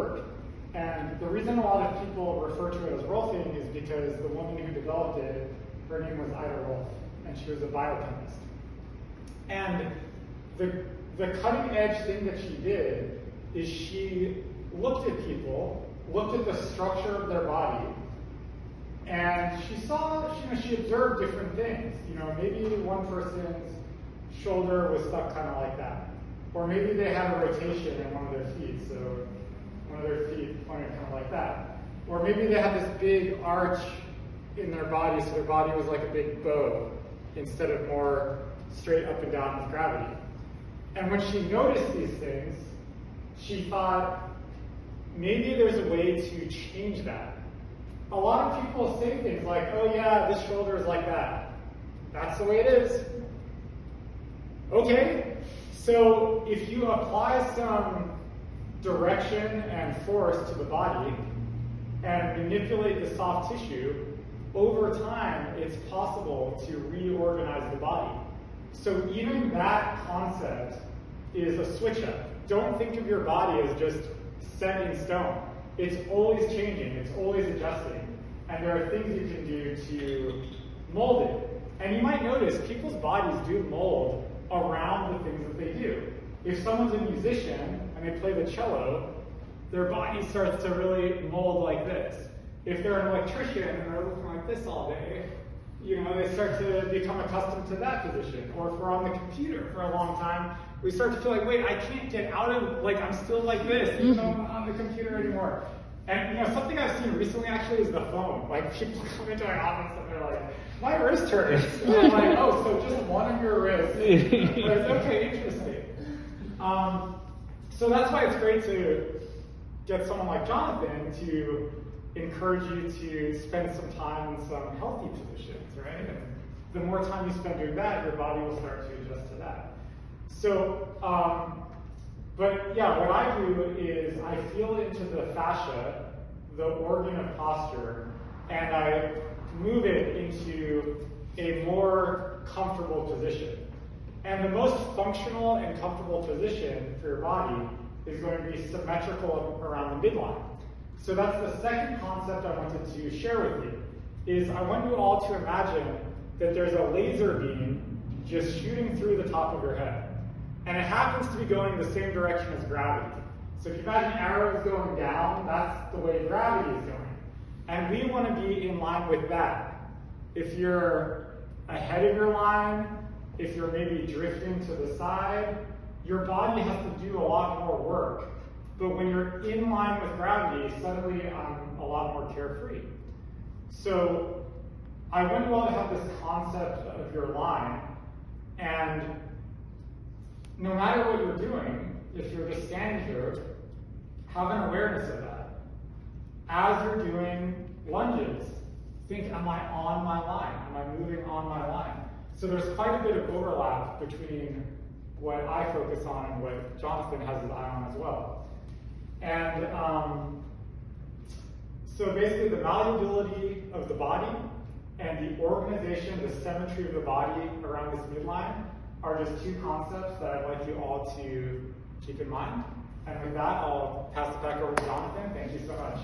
work. And the reason a lot of people refer to it as Rolfing is because the woman who developed it, her name was Ida Rolf, and she was a biochemist. And the cutting edge thing that she did is she looked at people, looked at the structure of their body, and she saw, she observed different things. Maybe one person's shoulder was stuck kind of like that. Or maybe they had a rotation in one of their feet, so one of their feet pointed kind of like that. Or maybe they had this big arch in their body, so their body was like a big bow instead of more straight up and down with gravity. And when she noticed these things, she thought, maybe there's a way to change that. A lot of people say things like, oh yeah, this shoulder is like that. That's the way it is. Okay, so if you apply some direction and force to the body and manipulate the soft tissue, over time it's possible to reorganize the body. So even that concept is a switch up. Don't think of your body as just set in stone. It's always changing, it's always adjusting. And there are things you can do to mold it. And you might notice people's bodies do mold around the things that they do. If someone's a musician and they play the cello, their body starts to really mold like this. If they're an electrician and they're looking like this all day, they start to become accustomed to that position. Or if we're on the computer for a long time, we start to feel like, wait, I can't get out of, I'm still like this, even though I'm not on the computer anymore. And something I've seen recently actually is the phone. People come into my office and they're like, my wrist hurts. And I'm like, oh, so just one of your wrists. But it's okay, interesting. So that's why it's great to get someone like Jonathan to encourage you to spend some time in some healthy positions, right? And the more time you spend doing that, your body will start to adjust to that. So, but yeah, what I do is I feel into the fascia, the organ of posture, and I move it into a more comfortable position. And the most functional and comfortable position for your body is going to be symmetrical around the midline. So that's the second concept I wanted to share with you, is I want you all to imagine that there's a laser beam just shooting through the top of your head. And it happens to be going the same direction as gravity. So if you imagine arrows going down, that's the way gravity is going. And we want to be in line with that. If you're ahead of your line, if you're maybe drifting to the side, your body has to do a lot more work. But when you're in line with gravity, suddenly I'm a lot more carefree. So I want you all to have this concept of your line, and no matter what you're doing, if you're just standing here, have an awareness of that. As you're doing lunges, think, am I on my line? Am I moving on my line? So there's quite a bit of overlap between what I focus on and what Jonathan has his eye on as well. And so basically the malleability of the body and the organization, the symmetry of the body around this midline are just two concepts that I'd like you all to keep in mind. And with that, I'll pass it back over to Jonathan. Thank you so much.